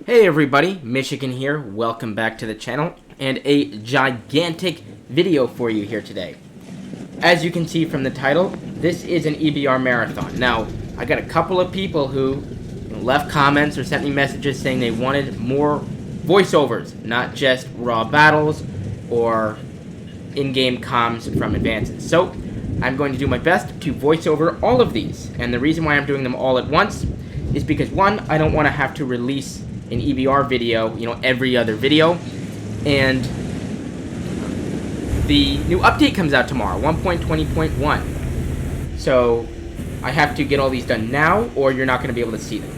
Hey everybody, Michigan here, welcome back to the channel, and a gigantic video for you here today. As you can see from the title, this is an EBR marathon. Now, I got a couple of people who left comments or sent me messages saying they wanted more voiceovers, not just raw battles or in-game comms from advances. So, I'm going to do my best to voice over all of these, and the reason why I'm doing them all at once is because, one, I don't want to have to release an EBR video, every other video, and the new update comes out tomorrow, 1.20.1, so I have to get all these done now, or you're not going to be able to see them.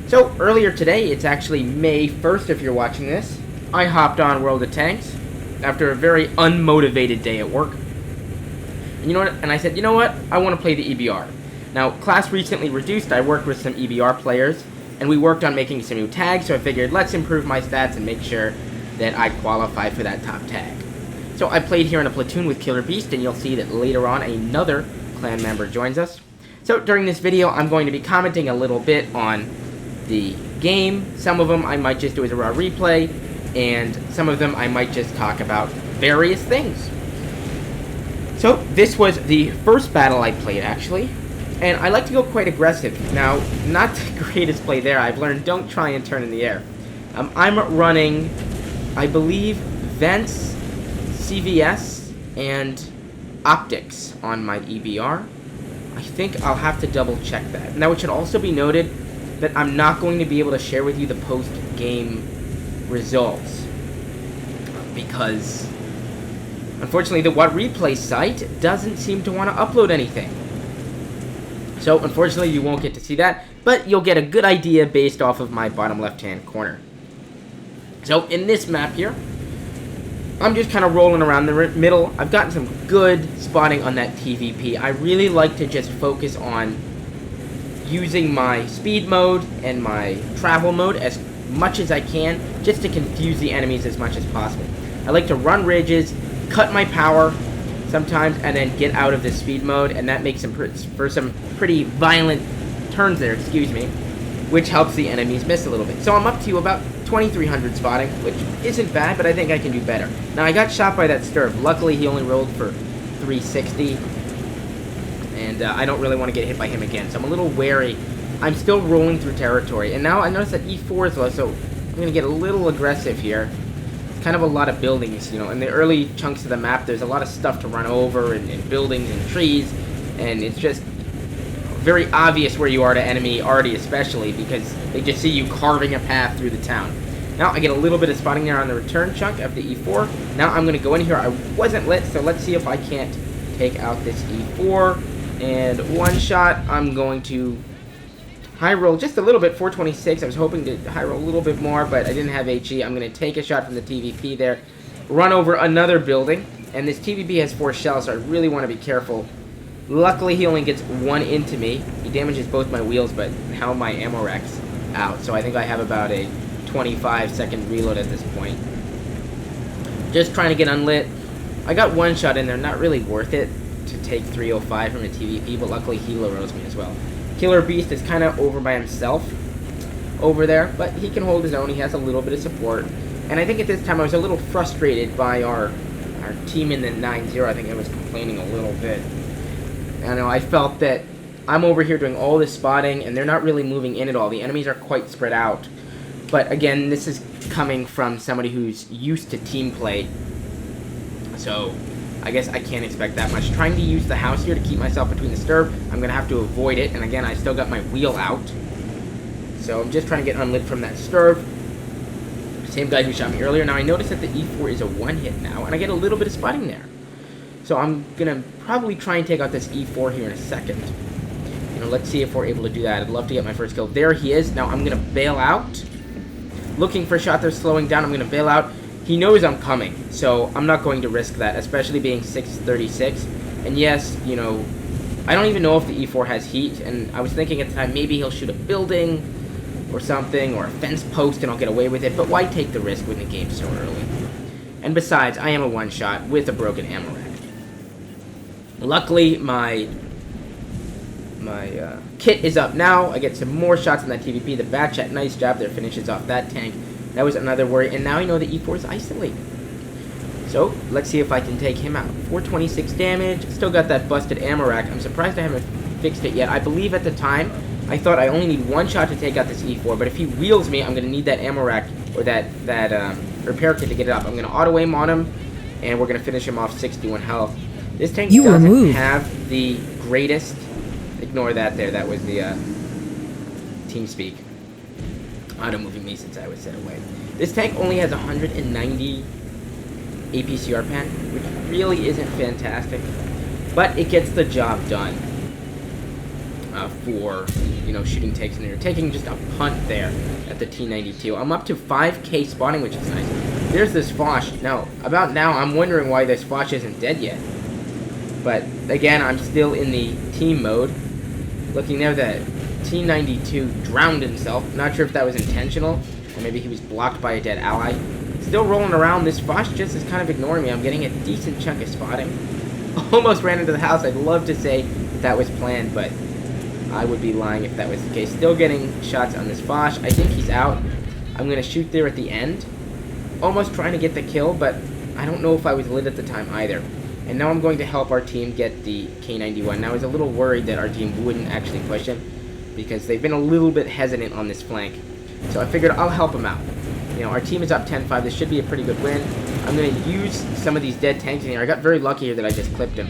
So, earlier today, it's actually May 1st if you're watching this, I hopped on World of Tanks after a very unmotivated day at work, and you know what, and I said, you know what, I want to play the EBR. Now, class recently reduced, I worked with some EBR players, and we worked on making some new tags, so I figured let's improve my stats and make sure that I qualify for that top tag. So I played here in a platoon with Killer Beast, and you'll see that later on another clan member joins us. So during this video, I'm going to be commenting a little bit on the game. Some of them I might just do as a raw replay, and some of them I might just talk about various things. So this was the first battle I played, actually. And I like to go quite aggressive. Now, not the greatest play there. I've learned don't try and turn in the air. I'm running, I believe, Vents, CVS, and Optics on my EBR. I think I'll have to double check that. Now, it should also be noted that I'm not going to be able to share with you the post-game results. Because, unfortunately, the What Replay site doesn't seem to want to upload anything. So, unfortunately, you won't get to see that, but you'll get a good idea based off of my bottom left-hand corner. So, in this map here, I'm just kind of rolling around the middle. I've gotten some good spotting on that TVP. I really like to just focus on using my speed mode and my travel mode as much as I can, just to confuse the enemies as much as possible. I like to run ridges, cut my power sometimes, and then get out of the speed mode, and that makes for some pretty violent turns there, which helps the enemies miss a little bit. So I'm up to about 2300 spotting, which isn't bad, but I think I can do better. Now, I got shot by that Sturb. Luckily, he only rolled for 360, and I don't really want to get hit by him again, so I'm a little wary. I'm still rolling through territory, and now I notice that E4 is low, so I'm going to get a little aggressive here. Kind of a lot of buildings, in the early chunks of the map, there's a lot of stuff to run over, and buildings and trees, and it's just very obvious where you are to enemy already, especially because they just see you carving a path through the town. Now I get a little bit of spotting there on the return chunk of the E4. Now I'm going to go in here. I wasn't lit, so let's see if I can't take out this E4, and one shot. I'm going to high roll just a little bit, 426. I was hoping to high roll a little bit more, but I didn't have HE. I'm going to take a shot from the TVP there, run over another building, and this TVP has 4 shells, so I really want to be careful. Luckily, he only gets 1 into me. He damages both my wheels, but now my ammo rack's out, so I think I have about a 25-second reload at this point. Just trying to get unlit. I got 1 shot in there, not really worth it to take 305 from the TVP, but luckily he low-rolls me as well. Killer Beast is kind of over by himself over there, but he can hold his own. He has a little bit of support. And I think at this time I was a little frustrated by our team in the 9-0. I think I was complaining a little bit. I felt that I'm over here doing all this spotting, and they're not really moving in at all. The enemies are quite spread out. But again, this is coming from somebody who's used to team play. So I guess I can't expect that much. Trying to use the house here to keep myself between the Sturb. I'm going to have to avoid it. And again, I still got my wheel out. So I'm just trying to get unlit from that Sturb. Same guy who shot me earlier. Now I notice that the E4 is a 1-hit now. And I get a little bit of spotting there. So I'm going to probably try and take out this E4 here in a second. Let's see if we're able to do that. I'd love to get my first kill. There he is. Now I'm going to bail out. Looking for a shot there, slowing down. I'm going to bail out. He knows I'm coming, so I'm not going to risk that, especially being 636. And yes, I don't even know if the E4 has heat, and I was thinking at the time maybe he'll shoot a building or something, or a fence post, and I'll get away with it, but why take the risk when the game's so early? And besides, I am a 1-shot with a broken ammo rack. Luckily, my my kit is up now. I get some more shots on that TVP. The back chat, nice job there, finishes off that tank. That was another worry, and now I know the E4 is isolated. So, let's see if I can take him out. 426 damage, still got that busted ammo rack. I'm surprised I haven't fixed it yet. I believe at the time, I thought I only need one shot to take out this E4, but if he wheels me, I'm going to need that ammo rack, or that repair kit to get it up. I'm going to auto-aim on him, and we're going to finish him off 61 health. This tank doesn't have the greatest... Ignore that there, that was the TeamSpeak. Auto-moving me since I was set away. This tank only has 190 APCR pen, which really isn't fantastic, but it gets the job done for, you know, shooting tanks in there. Taking just a punt there at the T92. I'm up to 5k spawning, which is nice. There's this Foch. Now, about now, I'm wondering why this Foch isn't dead yet. But, again, I'm still in the team mode. Looking there, that T92 drowned himself. Not sure if that was intentional, or maybe he was blocked by a dead ally. Still rolling around. This Foch just is kind of ignoring me. I'm getting a decent chunk of spotting. Almost ran into the house. I'd love to say that was planned, but I would be lying if that was the case. Still getting shots on this Foch. I think he's out. I'm going to shoot there at the end. Almost trying to get the kill, but I don't know if I was lit at the time either. And now I'm going to help our team get the K91. Now I was a little worried that our team wouldn't actually push him, because they've been a little bit hesitant on this flank. So I figured I'll help him out. You know, our team is up 10-5. This should be a pretty good win. I'm going to use some of these dead tanks in here. I got very lucky here that I just clipped him.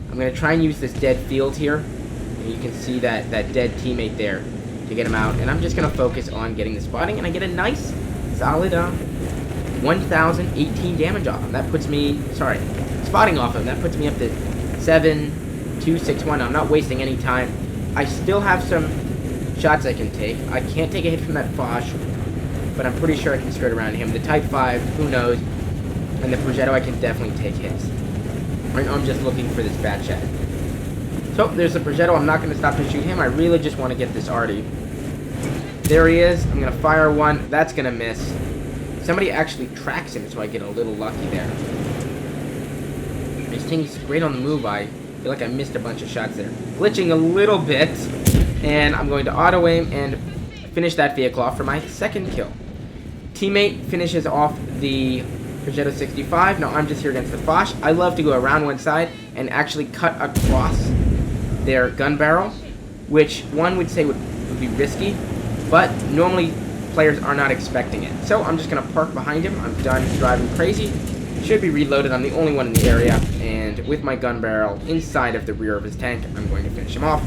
I'm going to try and use this dead field here. And you can see that dead teammate there to get him out. And I'm just going to focus on getting the spotting. And I get a nice, solid 1,018 damage off him. That puts me, spotting off him. That puts me up to 7,261. I'm not wasting any time. I still have some shots I can take. I can't take a hit from that Foch, but I'm pretty sure I can skirt around him. The Type 5, who knows? And the Progetto, I can definitely take hits. Right now I'm just looking for this bad chat. So, there's the Progetto. I'm not going to stop to shoot him. I really just want to get this Artie. There he is. I'm going to fire one. That's going to miss. Somebody actually tracks him, so I get a little lucky there. This thing's great on the move. I feel like I missed a bunch of shots there. Glitching a little bit. And I'm going to auto-aim and finish that vehicle off for my second kill. Teammate finishes off the Progetto 65. Now I'm just here against the Foch. I love to go around one side and actually cut across their gun barrel, which one would say would be risky, but normally players are not expecting it. So I'm just going to park behind him. I'm done driving crazy. Should be reloaded. I'm the only one in the area, and with my gun barrel inside of the rear of his tank, I'm going to finish him off.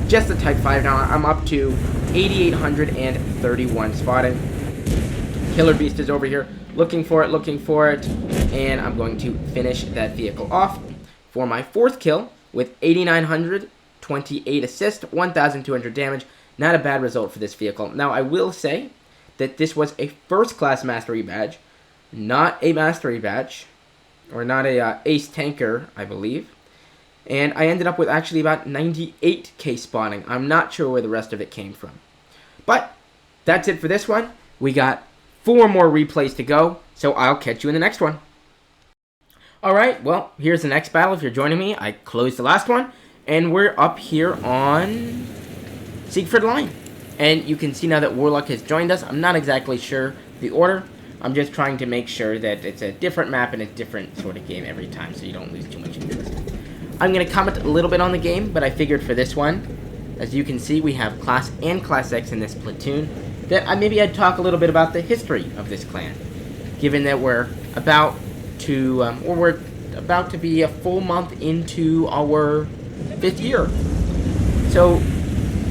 Just the Type 5 now. I'm up to 8,831 spotting. Killer Beast is over here looking for it, and I'm going to finish that vehicle off for my fourth kill with 8,928 assists, 1,200 damage. Not a bad result for this vehicle. Now, I will say that this was a first-class mastery badge, not a mastery badge, or not a ace tanker, I believe. And I ended up with actually about 98k spawning. I'm not sure where the rest of it came from. But that's it for this one. We got 4 more replays to go, so I'll catch you in the next one. Alright, well, here's the next battle. If you're joining me, I closed the last one, and we're up here on Siegfried Line. And you can see now that Warlock has joined us. I'm not exactly sure the order. I'm just trying to make sure that it's a different map and a different sort of game every time, so you don't lose too much interest. I'm going to comment a little bit on the game, but I figured for this one, as you can see, we have Class and Class X in this platoon, that maybe I'd talk a little bit about the history of this clan, given that we're about to be a full month into our 5th year. So,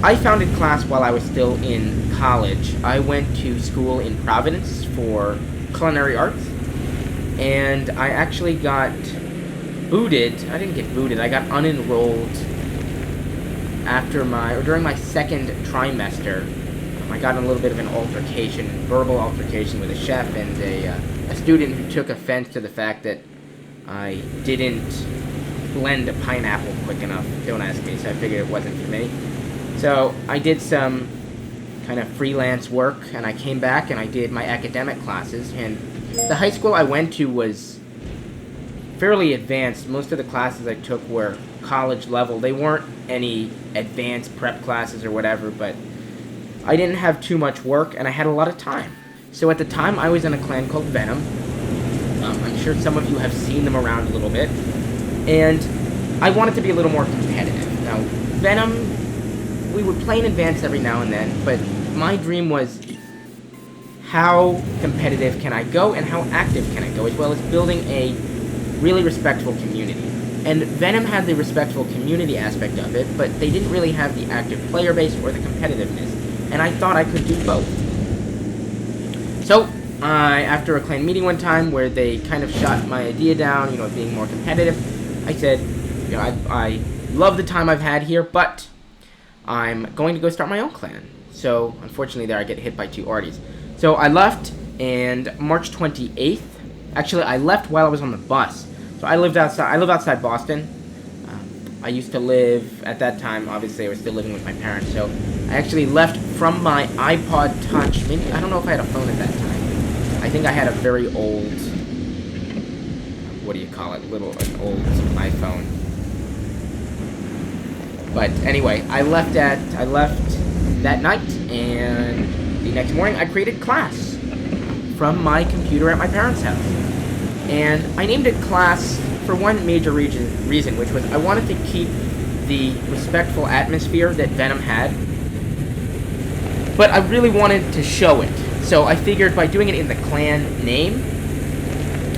I founded Class while I was still in college. I went to school in Providence for culinary arts, and I actually got booted. I didn't get booted. I got unenrolled during my second trimester. I got in a little bit of an altercation, verbal altercation with a chef and a student who took offense to the fact that I didn't blend a pineapple quick enough. Don't ask me, so I figured it wasn't for me. So I did some kind of freelance work, and I came back and I did my academic classes. And the high school I went to was fairly advanced. Most of the classes I took were college level. They weren't any advanced prep classes or whatever, but I didn't have too much work, and I had a lot of time. So at the time, I was in a clan called Venom. I'm sure some of you have seen them around a little bit. And I wanted to be a little more competitive. Now, Venom, we would play in advanced every now and then, but my dream was how competitive can I go and how active can I go, as well as building a really respectful community. And Venom had the respectful community aspect of it, but they didn't really have the active player base or the competitiveness. And I thought I could do both. So, after a clan meeting one time where they kind of shot my idea down, being more competitive, I said, I love the time I've had here, but I'm going to go start my own clan. So, unfortunately there I get hit by 2 Arties. So I left, and March 28th, actually I left while I was on the bus. So I live outside Boston. I used to live, at that time, obviously I was still living with my parents, so I actually left from my iPod Touch. Maybe, I don't know if I had a phone at that time. I think I had a very old, what do you call it, an old iPhone. But anyway, I left that night, and the next morning I created class from my computer at my parents' house. And I named it class for one major reason, which was I wanted to keep the respectful atmosphere that Venom had, but I really wanted to show it. So I figured by doing it in the clan name,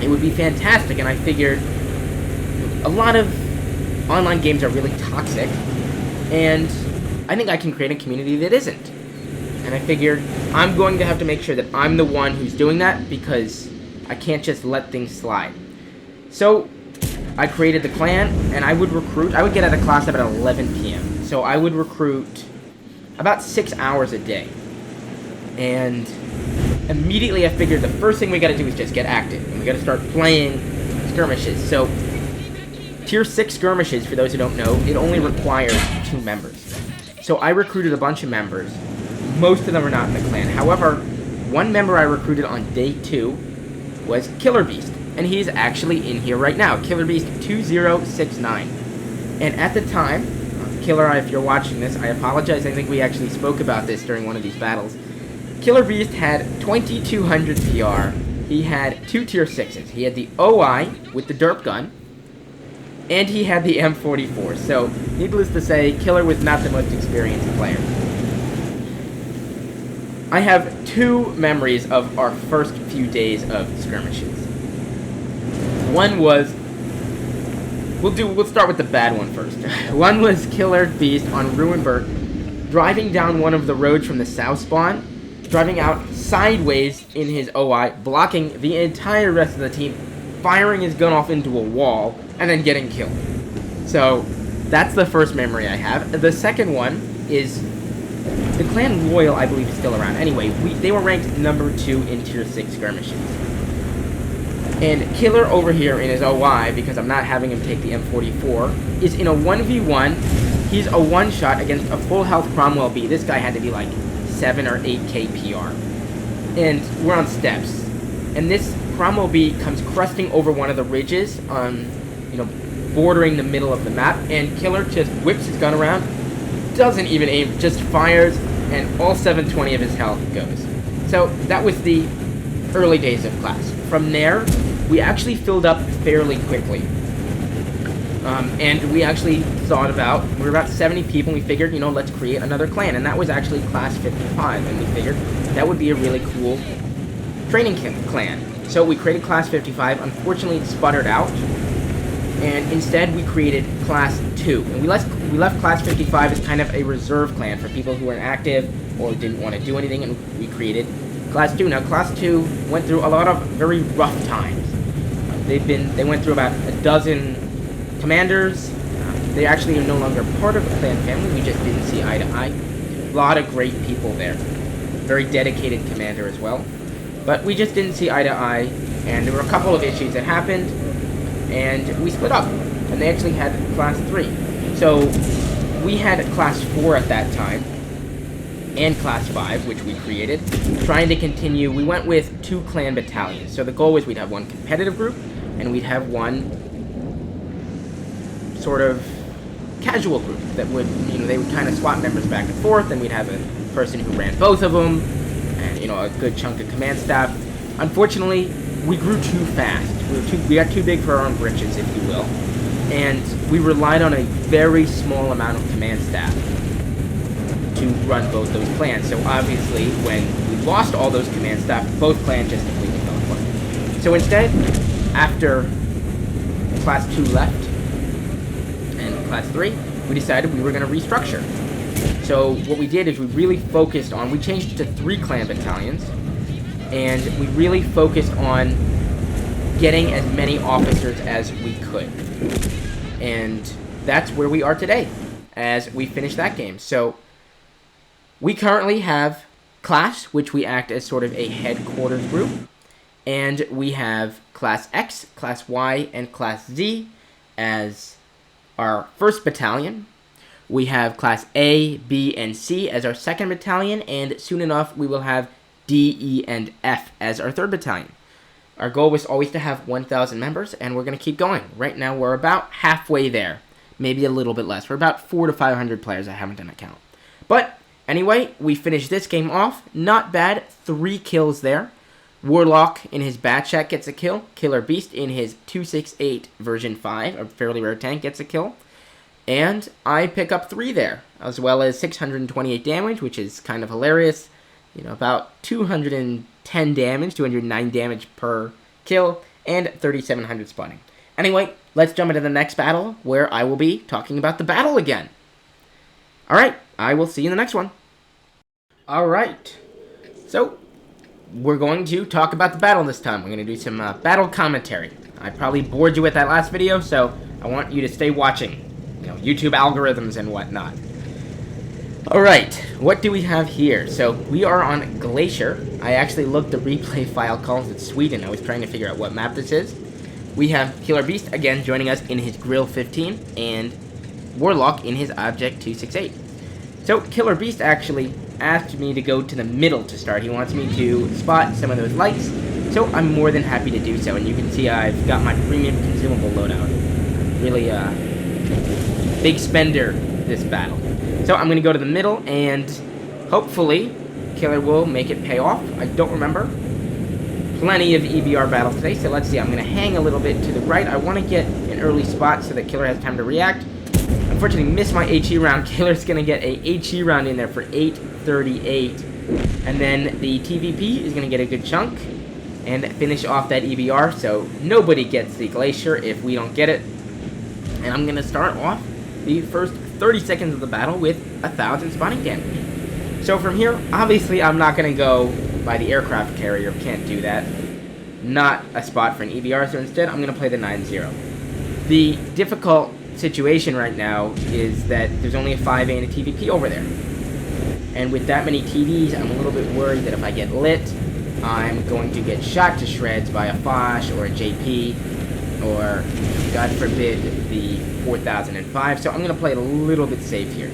it would be fantastic, and I figured a lot of online games are really toxic, and I think I can create a community that isn't. And I figured I'm going to have to make sure that I'm the one who's doing that, because I can't just let things slide. So I created the clan, and I would get out of class about 11 p.m. So I would recruit about 6 hours a day. And immediately I figured the first thing we gotta do is just get active, and we gotta start playing skirmishes. So Tier 6 skirmishes, for those who don't know, it only requires 2 members. So I recruited a bunch of members. Most of them are not in the clan. However, one member I recruited on day 2 was Killer Beast, and he's actually in here right now, Killer Beast 2069. And at the time, Killer, if you're watching this, I apologize, I think we actually spoke about this during one of these battles. Killer Beast had 2200 PR, he had 2 tier 6s, he had the OI with the derp gun, and he had the M44, so needless to say, Killer was not the most experienced player. I have 2 memories of our first few days of skirmishes. One was, we'll start with the bad one first. One was Killer Beast on Ruinberg, driving down one of the roads from the south spawn, driving out sideways in his OI, blocking the entire rest of the team, firing his gun off into a wall, and then getting killed. So, that's the first memory I have. The second one is the Clan Royal, I believe, is still around. Anyway, they were ranked number 2 in Tier 6 skirmishes. And Killer over here in his OI, because I'm not having him take the M44, is in a 1v1. He's a one-shot against a full-health Cromwell B. This guy had to be like 7 or 8k PR. And we're on steps. And this Cromwell B comes crusting over one of the ridges on, bordering the middle of the map. And Killer just whips his gun around, doesn't even aim, just fires, and all 720 of his health goes. So that was the early days of class. From there, we actually filled up fairly quickly. And we actually thought about, we were about 70 people, and we figured, let's create another clan. And that was actually Class 55, and we figured that would be a really cool training clan. So we created Class 55. Unfortunately, it sputtered out. And instead, we created Class 2. And we left Class 55 as kind of a reserve clan for people who were inactive or didn't want to do anything, and we created Class 2. Now, Class 2 went through a lot of very rough times. They went through about a dozen commanders. They actually are no longer part of the clan family. We just didn't see eye to eye. A lot of great people there. Very dedicated commander as well. But we just didn't see eye to eye, and there were a couple of issues that happened, and we split up. And they actually had Class 3. So we had Class 4 at that time, and Class 5, which we created, trying to continue. We went with 2 clan battalions. So the goal was we'd have one competitive group, and we'd have one sort of casual group that would, they would kind of swap members back and forth, and we'd have a person who ran both of them, and, a good chunk of command staff. Unfortunately, we grew too fast. We got too big for our own britches, if you will, and we relied on a very small amount of command staff to run both those clans. So obviously, when we lost all those command staff, both clans just completely fell apart. So instead, after Class 2 left, and Class 3, we decided we were going to restructure. So what we did is we really focused on, we changed to 3 clan battalions, and we really focused on getting as many officers as we could. And that's where we are today, as we finish that game. So we currently have Class, which we act as sort of a headquarters group, and we have Class X, Class Y, and Class Z as our 1st battalion. We have Class A, B, and C as our 2nd battalion, and soon enough we will have D, E, and F as our 3rd battalion. Our goal was always to have 1,000 members, and we're going to keep going. Right now we're about halfway there, maybe a little bit less. We're about 400 to 500 players. I haven't done a count. But anyway, we finished this game off. Not bad. 3 kills there. Warlock in his Batchat gets a kill. Killer Beast in his 268 version 5, a fairly rare tank, gets a kill. And I pick up 3 there, as well as 628 damage, which is kind of hilarious. About 210 damage, 209 damage per kill, and 3,700 spawning. Anyway, let's jump into the next battle, where I will be talking about the battle again. Alright, I will see you in the next one. Alright, so we're going to talk about the battle this time. We're going to do some battle commentary. I probably bored you with that last video, so I want you to stay watching. YouTube algorithms and whatnot. Alright, what do we have here? So, we are on Glacier. I actually looked the replay file, calls it Sweden. I was trying to figure out what map this is. We have Killer Beast, again, joining us in his Grill 15, and Warlock in his Object 268. So, Killer Beast actually asked me to go to the middle to start. He wants me to spot some of those lights, so I'm more than happy to do so. And you can see I've got my premium consumable loadout. Really, big spender this battle. So I'm going to go to the middle, and hopefully Killer will make it pay off. I don't remember. Plenty of EBR battles today, so let's see. I'm going to hang a little bit to the right. I want to get an early spot so that Killer has time to react. Unfortunately, missed my HE round. Killer's going to get a HE round in there for 838. And then the TVP is going to get a good chunk and finish off that EBR, so nobody gets the Glacier if we don't get it. And I'm going to start off the first 30 seconds of the battle with 1,000 spawning damage. So from here, obviously I'm not going to go by the aircraft carrier, can't do that. Not a spot for an EBR, so instead I'm going to play the 9-0. The difficult situation right now is that there's only a 5A and a TVP over there. And with that many TVs, I'm a little bit worried that if I get lit, I'm going to get shot to shreds by a Foch or a JP, or, God forbid, the 4005, so I'm going to play it a little bit safe here.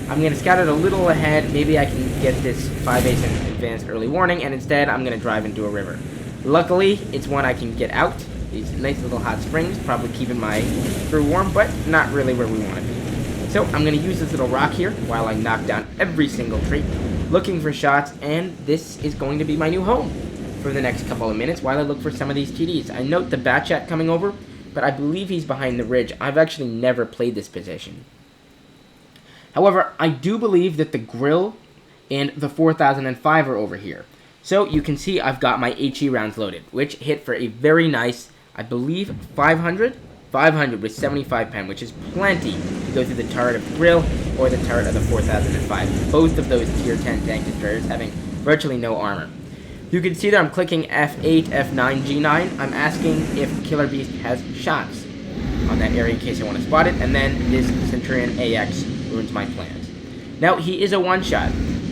I'm going to scout it a little ahead. Maybe I can get this 5 ace and advanced early warning, and instead I'm going to drive into a river. Luckily, it's one I can get out. These nice little hot springs, probably keeping my crew warm, but not really where we want to be. So I'm going to use this little rock here while I knock down every single tree, looking for shots, and this is going to be my new home for the next couple of minutes while I look for some of these TDs. I note the Batchat coming over, but I believe he's behind the ridge. I've actually never played this position. However, I do believe that the Grill and the 4005 are over here. So you can see I've got my HE rounds loaded, which hit for a very nice, I believe, 500? 500 with 75 pen, which is plenty to go through the turret of the Grill or the turret of the 4005. Both of those tier 10 tank destroyers having virtually no armor. You can see that I'm clicking F8, F9, G9. I'm asking if Killer Beast has shots on that area in case I want to spot it, and then this Centurion AX ruins my plans. Now, he is a one-shot.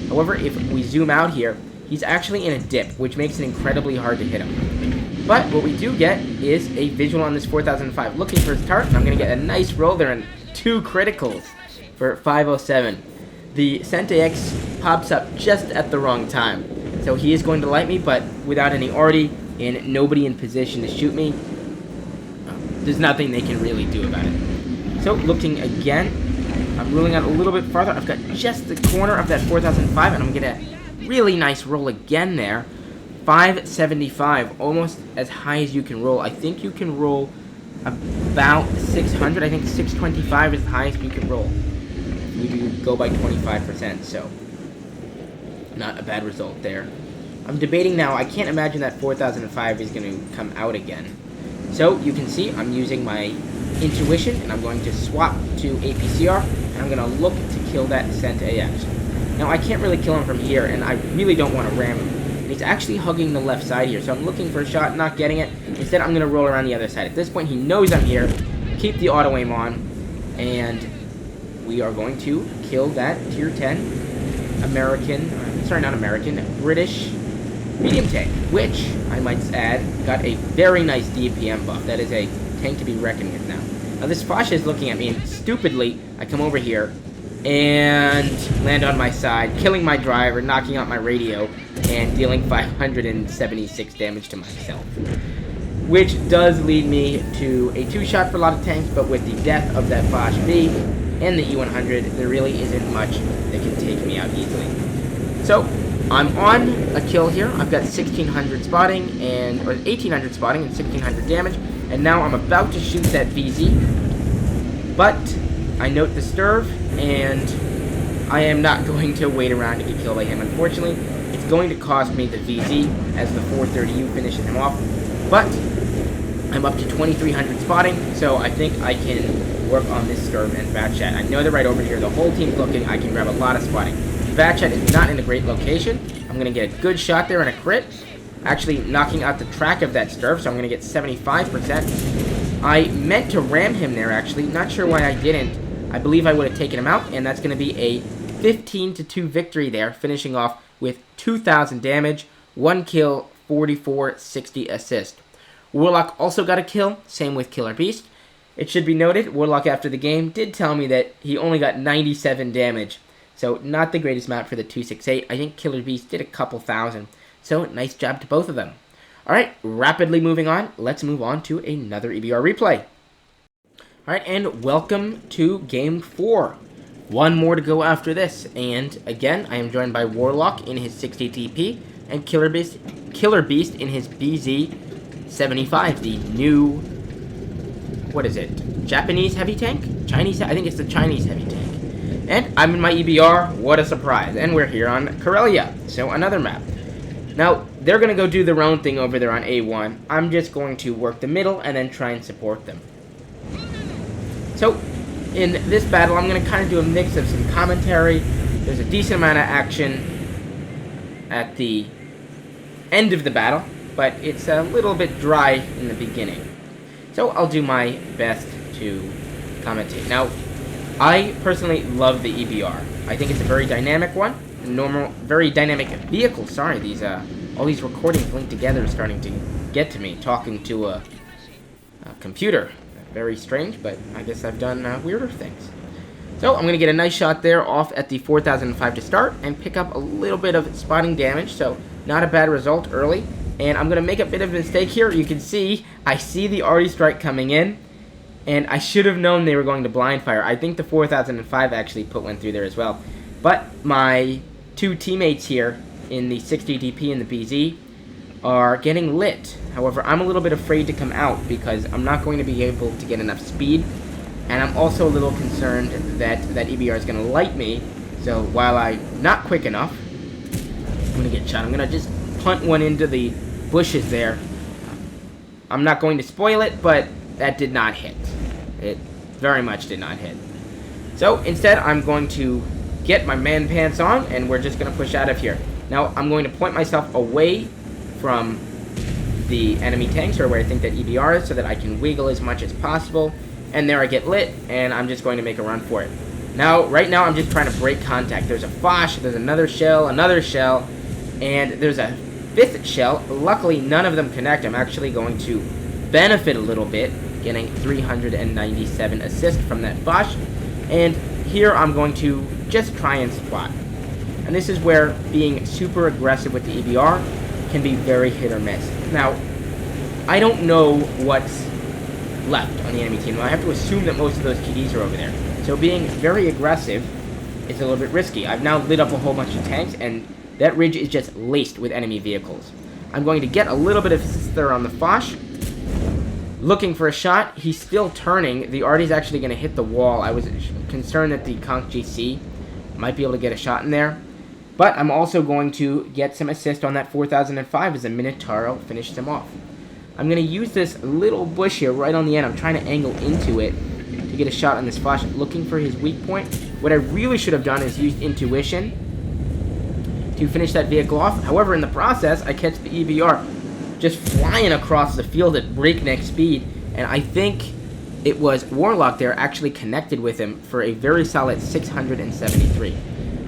However, if we zoom out here, he's actually in a dip, which makes it incredibly hard to hit him. But what we do get is a visual on this 4005. Looking for his turret, and I'm going to get a nice roll there and 2 criticals for 507. The Cent AX pops up just at the wrong time. So he is going to light me, but without any arty and nobody in position to shoot me, there's nothing they can really do about it. So, looking again, I'm ruling out a little bit farther. I've got just the corner of that 4005, and I'm going to really nice roll again there. 575, almost as high as you can roll. I think you can roll about 600. I think 625 is the highest you can roll. We do go by 25%, so not a bad result there. I'm debating now. I can't imagine that 4005 is going to come out again. So you can see I'm using my intuition, and I'm going to swap to APCR, and I'm going to look to kill that Cent AX. Now I can't really kill him from here, and I really don't want to ram him. And he's actually hugging the left side here, so I'm looking for a shot, not getting it. Instead, I'm going to roll around the other side. At this point, he knows I'm here. Keep the auto aim on, and we are going to kill that tier 10 American, sorry, not American, British medium tank, which, I might add, got a very nice DPM buff. That is a tank to be reckoned with now. Now this Foch is looking at me, and stupidly, I come over here and land on my side, killing my driver, knocking out my radio, and dealing 576 damage to myself. Which does lead me to a 2-shot for a lot of tanks, but with the death of that Foch B and the E100, there really isn't much that can take me out easily. So, I'm on a kill here. I've got 1600 spotting, or 1800 spotting and 1600 damage, and now I'm about to shoot that VZ, but I note the Sturv, and I am not going to wait around to get killed by him. Unfortunately, it's going to cost me the VZ as the 430U finishes him off, but I'm up to 2300 spotting, so I think I can work on this Sturv and Vatchat. I know they're right over here. The whole team's looking. I can grab a lot of spotting. Vatchat is not in a great location. I'm going to get a good shot there and a crit. Actually knocking out the track of that Sturv, so I'm going to get 75%. I meant to ram him there, actually. Not sure why I didn't. I believe I would have taken him out, and that's going to be a 15-2 victory there, finishing off with 2,000 damage, 1 kill, 4460 assist. Warlock also got a kill, same with Killer Beast. It should be noted, Warlock after the game did tell me that he only got 97 damage. So, not the greatest map for the 268. I think Killer Beast did a couple thousand. So, nice job to both of them. Alright, rapidly moving on. Let's move on to another EBR replay. Alright, and welcome to Game 4. One more to go after this. And, again, I am joined by Warlock in his 60 TP, and Killer Beast in his BZ-75, the new, what is it, Japanese heavy tank? Chinese, I think it's the Chinese heavy tank. And I'm in my EBR, what a surprise. And we're here on Karelia, so another map. Now, they're going to go do their own thing over there on A1. I'm just going to work the middle and then try and support them. So, in this battle, I'm going to kind of do a mix of some commentary. There's a decent amount of action at the end of the battle, but it's a little bit dry in the beginning. So, I'll do my best to commentate. Now, I personally love the EBR. I think it's a very dynamic one. Very dynamic vehicle. Sorry, all these recordings linked together are starting to get to me. Talking to a computer. Very strange, but I guess I've done weirder things. So I'm going to get a nice shot there off at the 4005 to start and pick up a little bit of spotting damage. So not a bad result early. And I'm going to make a bit of a mistake here. You can see, I see the arty strike coming in. And I should have known they were going to blind fire. I think the 4005 actually put one through there as well. But my two teammates here in the 60 DP and the BZ are getting lit. However, I'm a little bit afraid to come out because I'm not going to be able to get enough speed. And I'm also a little concerned that EBR is going to light me. So while I'm not quick enough, I'm going to get shot. I'm going to just punt one into the bushes there. I'm not going to spoil it, but that did not hit. It very much did not hit. So instead, I'm going to get my man pants on, and we're just going to push out of here. Now, I'm going to point myself away from the enemy tanks, or where I think that EBR is, so that I can wiggle as much as possible. And there I get lit, and I'm just going to make a run for it. Now, right now, I'm just trying to break contact. There's a Foch, there's another shell, and there's a fifth shell. Luckily, none of them connect. I'm actually going to benefit a little bit, getting 397 assists from that Foch. And here I'm going to just try and spot. And this is where being super aggressive with the EBR can be very hit or miss. Now, I don't know what's left on the enemy team. Now, I have to assume that most of those TDs are over there. So being very aggressive is a little bit risky. I've now lit up a whole bunch of tanks, and that ridge is just laced with enemy vehicles. I'm going to get a little bit of assist there on the Foch. Looking for a shot. He's still turning. The Artie's actually going to hit the wall. I was concerned that the Conch GC might be able to get a shot in there. But I'm also going to get some assist on that 4005 as the Minotauro finishes him off. I'm going to use this little bush here right on the end. I'm trying to angle into it to get a shot on this Foch, looking for his weak point. What I really should have done is used intuition to finish that vehicle off. However, in the process, I catch the EBR just flying across the field at breakneck speed, and I think it was Warlock there actually connected with him for a very solid 673.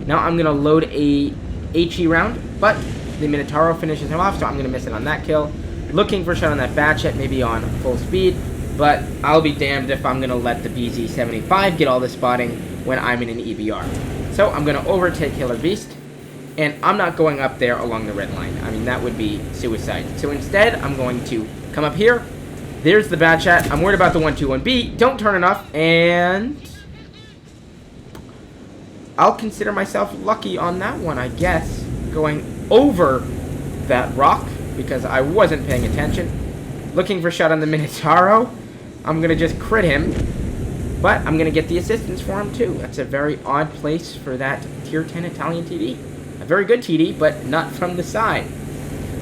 Now I'm going to load a HE round, but the Minotauro finishes him off, so I'm going to miss it on that kill. Looking for a shot on that Batchet, maybe on full speed, but I'll be damned if I'm going to let the BZ-75 get all the spotting when I'm in an EBR. So I'm going to overtake Killer Beast, and I'm not going up there along the red line. I mean, that would be suicide. So instead, I'm going to come up here. There's the Batchet. I'm worried about the 121B. Don't turn enough, and I'll consider myself lucky on that one, I guess. Going over that rock because I wasn't paying attention. Looking for a shot on the Minotauro. I'm going to just crit him, but I'm going to get the assistance for him too. That's a very odd place for that tier 10 Italian TD. A very good TD, but not from the side.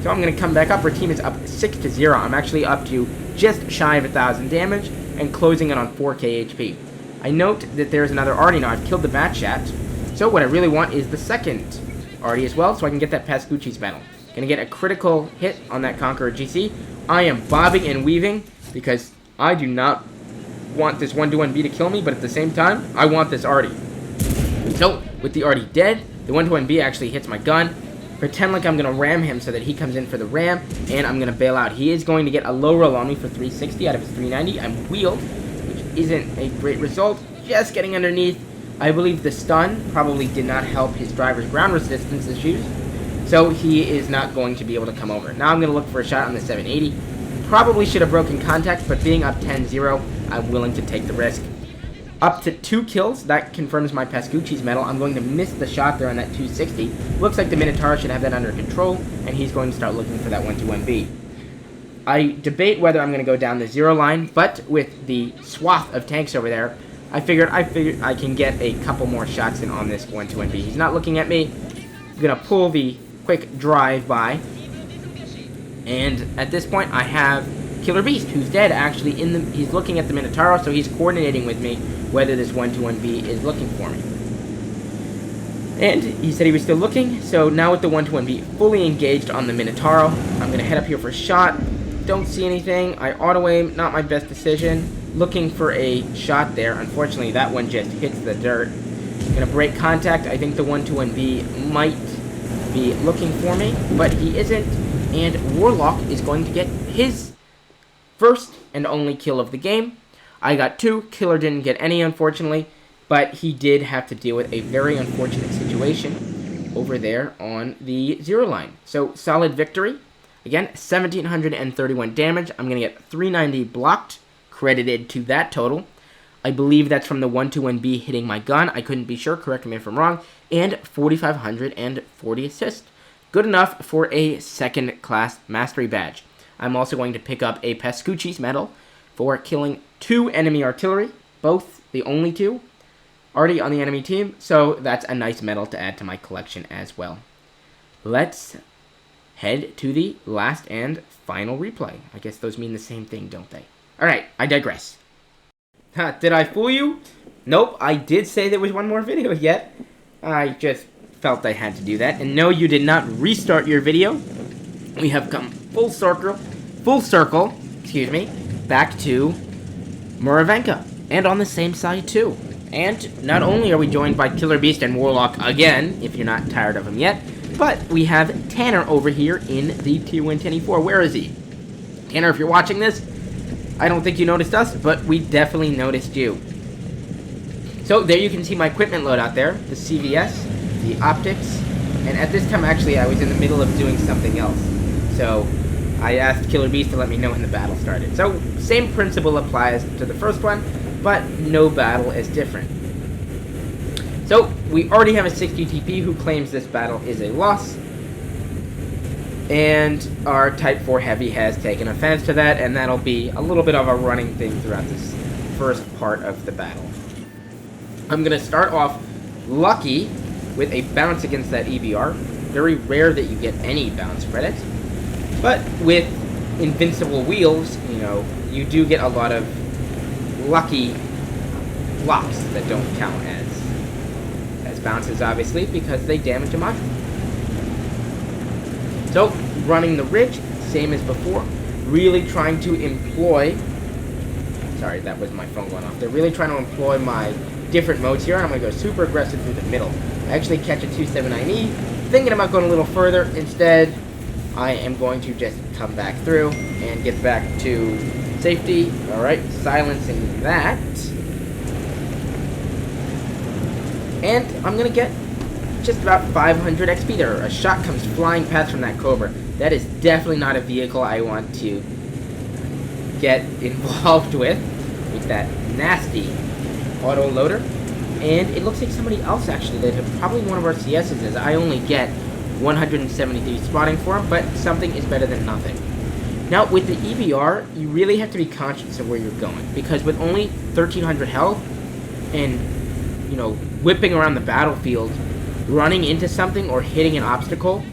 So I'm going to come back up. Our team is up 6-0. I'm actually up to just shy of 1,000 damage and closing it on 4k HP. I note that there's another Artie now. I've killed the Batchat. So what I really want is the second Artie as well, so I can get that Pascucci's medal. Gonna get a critical hit on that Conqueror GC. I am bobbing and weaving because I do not want this 121B to kill me, but at the same time, I want this Artie. So, with the Artie dead, the 121B actually hits my gun. Pretend like I'm going to ram him so that he comes in for the ram, and I'm going to bail out. He is going to get a low roll on me for 360 out of his 390. I'm wheeled, which isn't a great result. Just getting underneath. I believe the stun probably did not help his driver's ground resistance issues, so he is not going to be able to come over. Now I'm going to look for a shot on the 780. Probably should have broken contact, but being up 10-0, I'm willing to take the risk. Up to 2 kills, that confirms my Pascucci's medal. I'm going to miss the shot there on that 260. Looks like the Minotaur should have that under control, and he's going to start looking for that 121B. I debate whether I'm going to go down the 0 line, but with the swath of tanks over there, I figured I can get a couple more shots in on this 121B. He's not looking at me. I'm going to pull the quick drive-by, and at this point I have Killer Beast, who's dead, actually. He's looking at the Minotauro, so he's coordinating with me whether this 121B is looking for me. And he said he was still looking, so now with the 121B fully engaged on the Minotauro, I'm going to head up here for a shot. Don't see anything. I auto-aim, not my best decision. Looking for a shot there. Unfortunately, that one just hits the dirt. I'm going to break contact. I think the 121B might be looking for me, but he isn't. And Warlock is going to get his first and only kill of the game. I got 2. Killer didn't get any, unfortunately, but he did have to deal with a very unfortunate situation over there on the 0 line. So, solid victory. Again, 1,731 damage. I'm going to get 390 blocked, credited to that total. I believe that's from the 121B hitting my gun. I couldn't be sure. Correct me if I'm wrong. And 4,540 assists. Good enough for a second-class mastery badge. I'm also going to pick up a Pascucci's medal for killing 2 enemy artillery, both the only 2, already on the enemy team, so that's a nice medal to add to my collection as well. Let's head to the last and final replay. I guess those mean the same thing, don't they? Alright, I digress. Did I fool you? Nope, I did say there was one more video yet. I just felt I had to do that. And no, you did not restart your video. We have come full circle, back to Muravenka. And on the same side, too. And not only are we joined by Killer Beast and Warlock again, if you're not tired of him yet, but we have Tanner over here in the Tier 124. Where is he? Tanner, if you're watching this, I don't think you noticed us, but we definitely noticed you. So there you can see my equipment loadout there, the CVS, the optics, and at this time actually I was in the middle of doing something else. So I asked Killer Beast to let me know when the battle started. So, same principle applies to the first one, but no battle is different. So, we already have a 60 TP who claims this battle is a loss. And our Type 4 Heavy has taken offense to that, and that'll be a little bit of a running thing throughout this first part of the battle. I'm going to start off lucky with a bounce against that EBR. Very rare that you get any bounce credits. But with invincible wheels, you know, you do get a lot of lucky blocks that don't count as bounces, obviously, because they damage a module. So, running the ridge, same as before, really trying to employ... Sorry, that was my phone going off. They're really trying to employ my different modes here, and I'm going to go super aggressive through the middle. I actually catch a 279E, thinking about going a little further. Instead, I am going to just come back through and get back to safety. Alright, silencing that. And I'm going to get just about 500 XP there. A shot comes flying past from that Cobra. That is definitely not a vehicle I want to get involved with that nasty auto loader. And it looks like somebody else actually that probably one of our CSs is. I only get 173 spotting for him, but something is better than nothing. Now with the EBR, you really have to be conscious of where you're going, because with only 1300 health and, you know, whipping around the battlefield, running into something or hitting an obstacle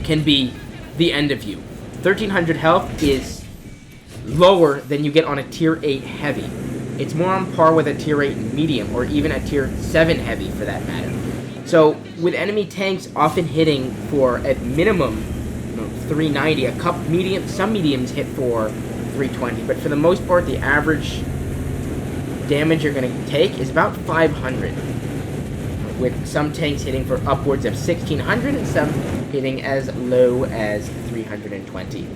can be the end of you. 1300 health is lower than you get on a tier 8 heavy. It's more on par with a tier 8 medium, or even a tier 7 heavy for that matter. So with enemy tanks often hitting for at minimum, you know, 390, some mediums hit for 320, but for the most part the average damage you're going to take is about 500. With some tanks hitting for upwards of 1600 and some hitting as low as 320.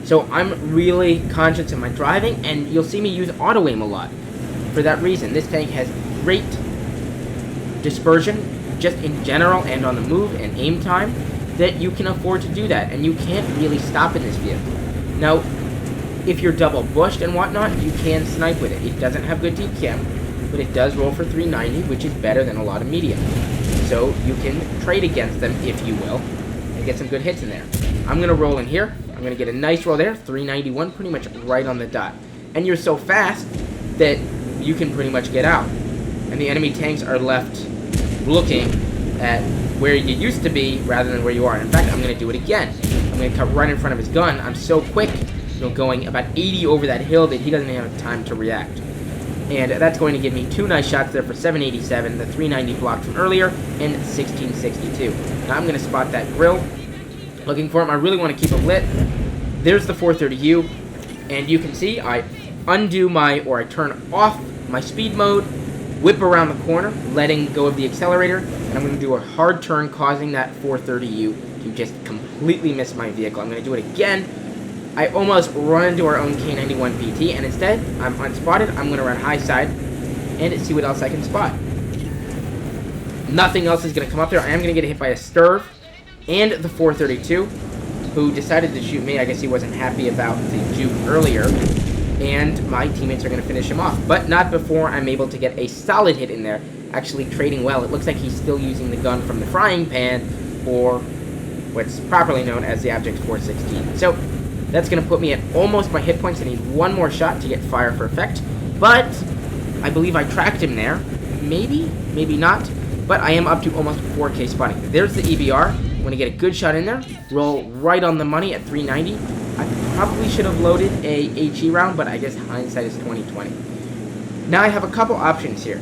So I'm really conscious of my driving, and you'll see me use auto aim a lot. For that reason, this tank has great dispersion, just in general and on the move, and aim time, that you can afford to do that, and you can't really stop in this vehicle. Now, if you're double bushed and whatnot, you can snipe with it. It doesn't have good DPM, but it does roll for 390, which is better than a lot of medium. So you can trade against them, if you will, and get some good hits in there. I'm going to roll in here. I'm going to get a nice roll there, 391, pretty much right on the dot. And you're so fast that you can pretty much get out. And the enemy tanks are left looking at where you used to be rather than where you are. And in fact, I'm going to do it again. I'm going to cut right in front of his gun. I'm so quick, you know, going about 80 over that hill that he doesn't have time to react. And that's going to give me 2 nice shots there for 787, the 390 blocked from earlier, and 1662. Now I'm going to spot that grill. Looking for him. I really want to keep him lit. There's the 430U, and you can see I undo I turn off my speed mode, whip around the corner, letting go of the accelerator, and I'm going to do a hard turn, causing that 430U to just completely miss my vehicle. I'm going to do it again. I almost run into our own K91 PT, and instead, I'm unspotted. I'm going to run high side and see what else I can spot. Nothing else is going to come up there. I am going to get hit by a Sturv and the 432, who decided to shoot me. I guess he wasn't happy about the juke earlier, and my teammates are going to finish him off. But not before I'm able to get a solid hit in there, actually trading well. It looks like he's still using the gun from the frying pan, or what's properly known as the Object 416. So that's going to put me at almost my hit points. I need one more shot to get fire for effect, but I believe I tracked him there. Maybe, maybe not, but I am up to almost 4K spotting. There's the EBR. I'm going to get a good shot in there, roll right on the money at 390. I probably should have loaded a HE round, but I guess hindsight is 20/20. Now I have a couple options here,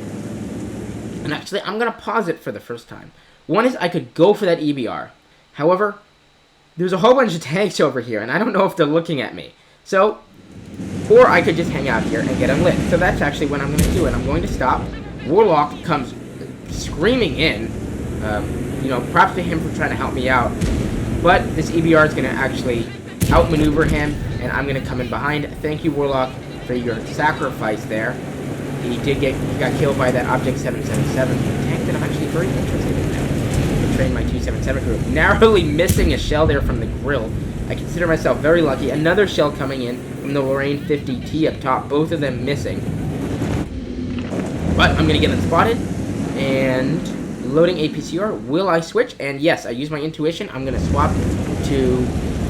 and actually I'm going to pause it for the first time. One is I could go for that EBR. However, there's a whole bunch of tanks over here, and I don't know if they're looking at me. So, or I could just hang out here and get unlit. So that's actually what I'm going to do, and I'm going to stop. Warlock comes screaming in. You know, props to him for trying to help me out. But this EBR is going to actually outmaneuver him, and I'm going to come in behind. Thank you, Warlock, for your sacrifice there. He got killed by that Object 777 tank that I'm actually very interested in now. train my 277 crew. Narrowly missing a shell there from the grill. I consider myself very lucky. Another shell coming in from the Lorraine 50T up top. Both of them missing. But I'm going to get them spotted. And loading APCR. Will I switch? And yes, I use my intuition. I'm going to swap to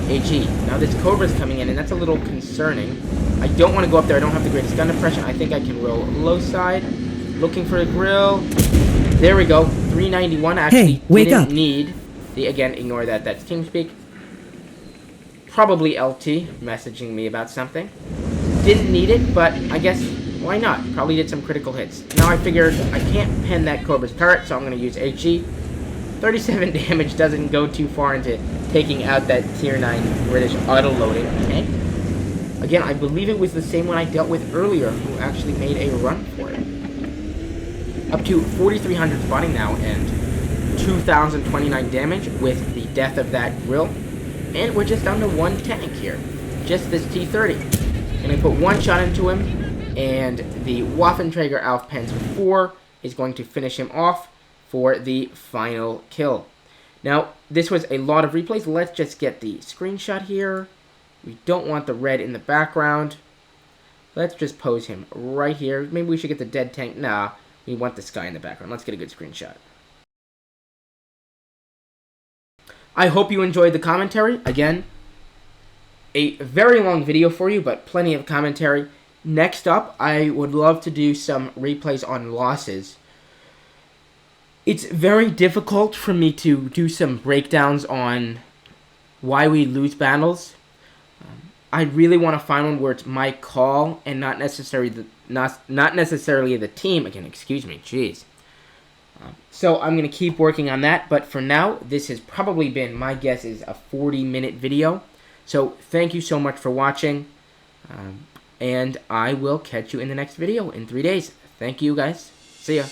HE. Now this Cobra's coming in, and that's a little concerning. I don't want to go up there. I don't have the greatest gun depression. I think I can roll low side. Looking for a grill. There we go. 391. Actually, wake didn't up. need the, again, ignore that. That's TeamSpeak. Probably LT messaging me about something. Didn't need it, but I guess why not? Probably did some critical hits. Now I figured I can't pen that Cobra's turret, so I'm going to use HE. 37 damage doesn't go too far into taking out that tier 9 British auto-loading tank. Again, I believe it was the same one I dealt with earlier who actually made a run for it. Up to 4,300 spotting now and 2,029 damage with the death of that grill. And we're just down to one tank here. Just this T-30. Gonna put one shot into him, and the Waffenträger Alf Panzer 4 is going to finish him off for the final kill. Now, this was a lot of replays. Let's just get the screenshot here. We don't want the red in the background. Let's just pose him right here. Maybe we should get the dead tank. Nah, we want the sky in the background. Let's get a good screenshot. I hope you enjoyed the commentary. Again, a very long video for you, but plenty of commentary. Next up, I would love to do some replays on losses. It's very difficult for me to do some breakdowns on why we lose battles. I really want to find one where it's my call and not necessarily the team. Again, excuse me, jeez. So I'm going to keep working on that, but for now, this has probably been, my guess is, a 40-minute video. So thank you so much for watching, and I will catch you in the next video in 3 days. Thank you, guys. See ya.